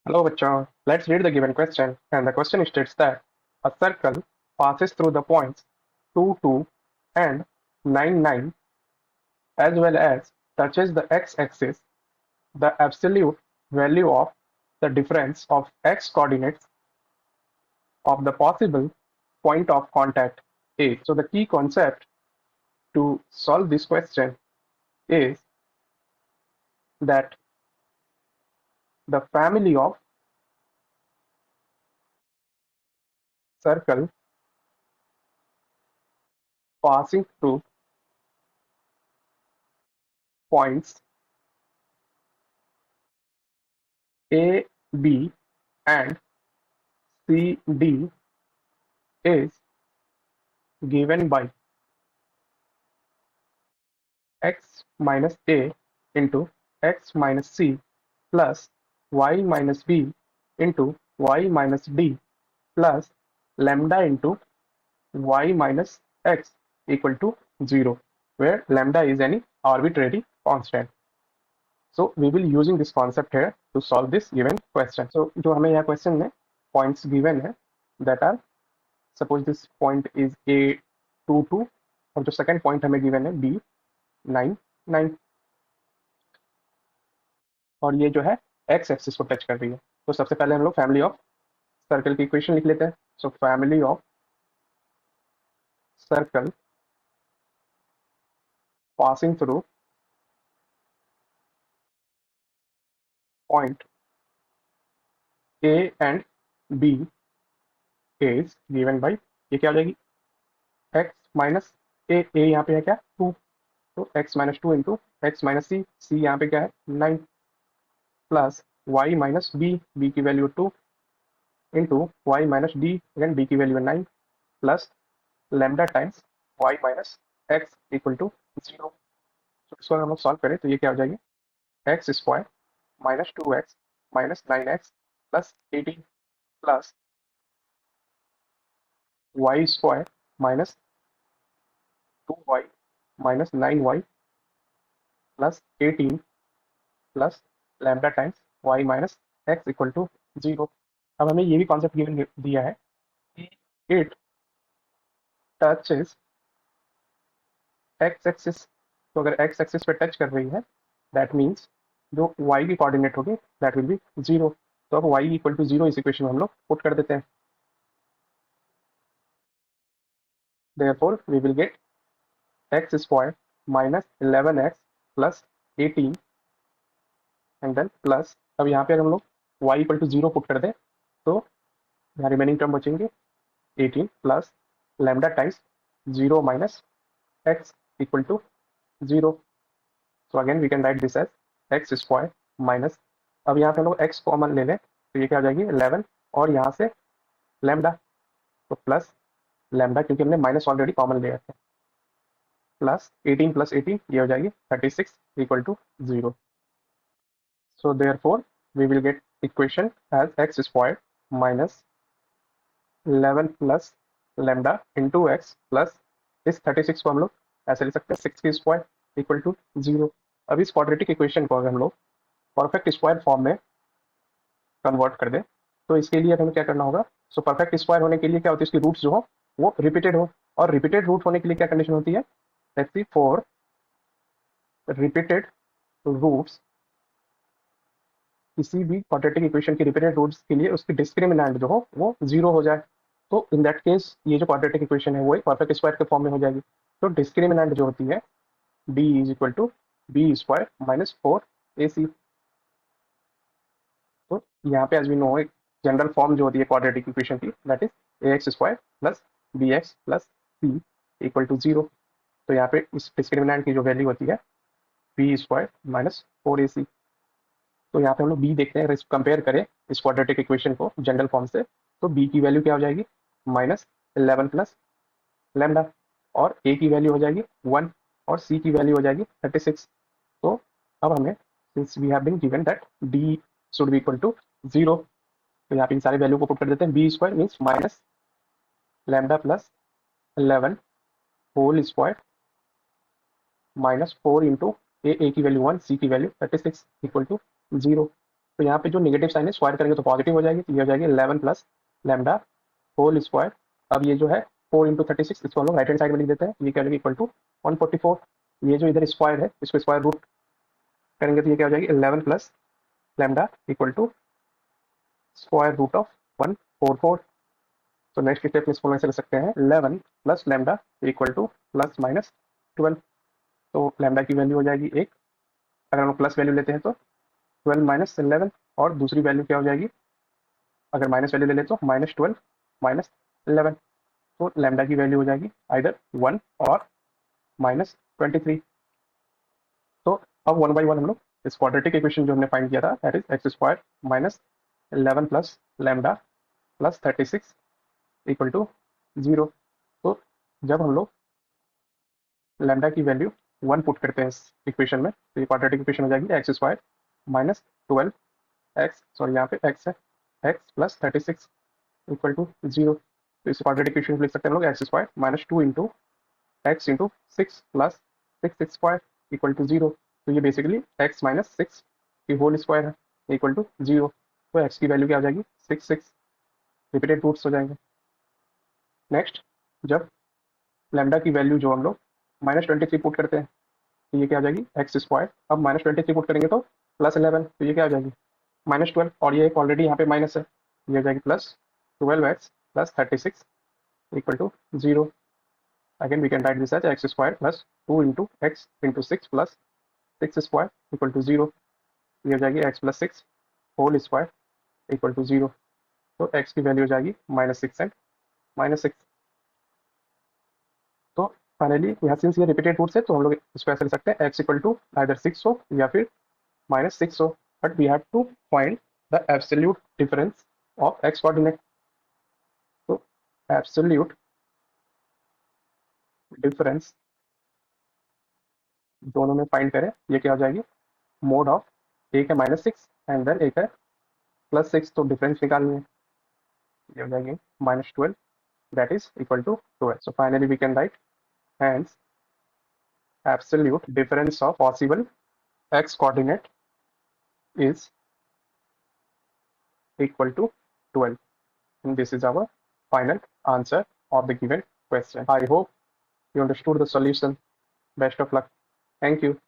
Hello, bachcho. Let's read the given question. And the question states that a circle passes through the points 2, 2 and 9, 9 as well as touches the x-axis. The absolute value of the difference of x coordinates of the possible point of contact A. So the key concept to solve this question is that the family of circle passing through points A, B and C, D is given by x minus a into x minus c plus y minus b into y minus d plus lambda into y minus x equal to 0, where lambda is any arbitrary constant. So we will using this concept here to solve this given question. So जो हमें यहाँ question में points given है, that are suppose this point is a 2 2 और जो second point हमें given है b 9 9 और ये जो है एक्स एक्सिस को टच कर रही है। तो सबसे पहले हम लोग फैमिली ऑफ सर्कल की इक्वेशन लिख लेते हैं। So family of circle passing through point A and B is given by, ये क्या हो जाएगी, एक्स माइनस ए यहाँ पे है क्या 2, तो X minus 2 into X minus C, C यहाँ पे क्या है 9 plus Y minus B, B की value 2 into Y minus D, again B की value 9 plus lambda times Y minus X equal to 0। तो इसको हम लोग सॉल्व करें तो ये क्या हो जाएगी, X square minus 2x minus 9x plus 18 plus Y square minus 2y minus 9y plus 18 plus lambda times y minus X equal to 0। अब हमें ये भी कॉन्सेप्ट गिवन दिया है कि इट टचेस एक्स एक्सिस। तो अगर एक्स एक्सिस पे टच कर रही है दैट मीन्स जो y की कोऑर्डिनेट होगी दैट विल बी 0। तो अब y इक्वल टू 0 इस इक्वेशन में हम लोग पुट कर देते हैं। therefore we will get x square minus 11x plus 18 and then plus, अब यहाँ पे अगर हम लोग y इक्वल टू 0 पुट कर दें तो यहाँ रिमेनिंग टर्म बचेंगे 18 plus lambda times 0 minus x equal to 0। So again we can write this as X square minus, अब यहाँ पे हम लोग x कॉमन ले लें तो ये क्या हो जाएगी 11 और यहाँ से लैम्डा, तो प्लस लैम्डा क्योंकि हमने माइनस ऑलरेडी कॉमन ले रखे, प्लस 18 प्लस 18 ये हो जाएगी 36 equal to 0। So therefore we will get equation as x squared minus 11 plus lambda into x plus इस 36 को हम लोग ऐसे लिख सकते हैं 6 की स्क्वायर इक्वल टू 0। अब इस क्वाड्रेटिक इक्वेशन को अगर हम लोग परफेक्ट स्क्वायर फॉर्म में कन्वर्ट कर दें तो इसके लिए हमें क्या करना होगा, सो परफेक्ट स्क्वायर होने के लिए क्या होती है, इसकी रूट्स जो हो वो रिपीटेड हो, और रिपीटेड रूट होने के लिए क्या कंडीशन होती है, let's see for repeated roots किसी भी क्वाड्रेटिक इक्वेशन की रिपीटेड रूट्स के लिए उसकी डिस्क्रिमिनेंट जो हो वो 0 हो जाए, तो इन दैट केस ये जो क्वाड्रेटिक इक्वेशन है वो एक परफेक्ट स्क्वायर के फॉर्म में हो जाएगी। तो डिस्क्रिमिनेंट जो होती है d is equal to B square minus 4ac। तो यहाँ पे एज वी नो एक जनरल फॉर्म जो होती है क्वाड्रेटिक इक्वेशन की that is ax square plus B X plus C equal to 0। तो यहाँ पे इस डिस्क्रिमिनेंट की जो वैल्यू होती है बी स्क्वायर माइनस 4ac। तो यहाँ पे हम लोग बी देखते हैं, कंपेयर करें इस क्वाड्रेटिक इक्वेशन को जनरल फॉर्म से, तो बी की वैल्यू क्या हो जाएगी माइनस 11 प्लस लैम्डा, और ए की वैल्यू हो जाएगी 1 और सी की वैल्यू हो जाएगी 36। तो अब हमें since we have been given that D should be equal to 0, तो यहाँ पे इन सारे वैल्यू को पुट कर देते हैं। B square means minus lambda plus 11 whole square minus 4 into A की वैल्यू 1 सी की वैल्यू 36 इक्वल टू 0। तो यहाँ पे जो नेगेटिव साइन है स्क्वायर करेंगे तो पॉजिटिव हो जाएगी, तो ये हो जाएगी 11 प्लस लैम्डा होल स्क्वायर। अब ये जो है 4 इंटू 36, इसको हम लोग राइट हैंड साइड में लिख देते हैं, ये क्या हो जाएगी इक्वल टू 144। ये जो इधर स्क्वायर है इसको स्क्वायर रूट करेंगे तो ये क्या हो जाएगी 11 plus lambda equal to square root of 144। तो नेक्स्ट स्टेप में इसको ऐसे लिख सकते हैं 11 plus lambda equal two plus minus 12। तो लैम्डा की वैल्यू हो जाएगी 1, अगर हम प्लस वैल्यू लेते हैं तो 12 माइनस 11, और दूसरी वैल्यू क्या हो जाएगी, अगर माइनस वैल्यू ले ले तो माइनस 12 माइनस 11। तो लैम्डा की वैल्यू हो जाएगी आइदर 1 और माइनस 23। तो अब वन बाई वन हम लोग इस क्वाड्रेटिक इक्वेशन जो हमने फाइंड किया था, that is X square minus 11 plus lambda plus 36 equal to 0। तो जब हम लोग लैम्डा की वैल्यू 1 पुट करते हैं इस इक्वेशन में, तो ये क्वाड्रेटिक इक्वेशन हो जाएगी X square minus 12 x, sorry यहाँ पे एक्स है, एक्स प्लस 36 इक्वल टू 0। तो इस क्वाड्रेटिक इक्वेशन लिख सकते हैं हम लोग X square minus 2 into X into 6 plus 6 square equal to 0। तो ये बेसिकली एक्स माइनस 6 की होल स्क्वायर है इक्वल टू 0। तो एक्स की वैल्यू क्या हो जाएगी 6 रिपीटेड रूट्स हो जाएंगे। नेक्स्ट, जब लैम्डा की वैल्यू जो हम लोग -23 पुट करते हैं, तो ये क्या हो जाएगी एक्स स्क्वायर। अब -23 पुट करेंगे तो +11, तो ये क्या हो जाएगी -12, और ये एक ऑलरेडी यहाँ पे माइनस है, ये हो जाएगी +12x plus 36 equal to 0। Again we can write this as X square plus 2 into X into 6 plus 6 square equal to 0। ये हो जाएगी X plus 6 whole square equal to 0। तो एक्स की वैल्यू हो जाएगी -6 एंड -6। तो फाइनली यहाँ सिंस ये रिपीटेड रूट्स है तो हम लोग इसको ऐसे लिख सकते हैं एक्स इक्वल टू आइदर 6 हो या फिर -6 हो, but we have to find the absolute difference of X coordinate. तो एब्सोल्यूट डिफरेंस दोनों में फाइंड करें, ये क्या हो जाएगी मोड ऑफ, एक है -6 एंड देन एक है +6, तो डिफरेंस निकालनी है, ये हो जाएगी -12 that is equal to 12. So finally we can write hence absolute difference of possible x coordinate is equal to 12, and this is our final answer of the given question. I hope you understood the solution. Best of luck. Thank you.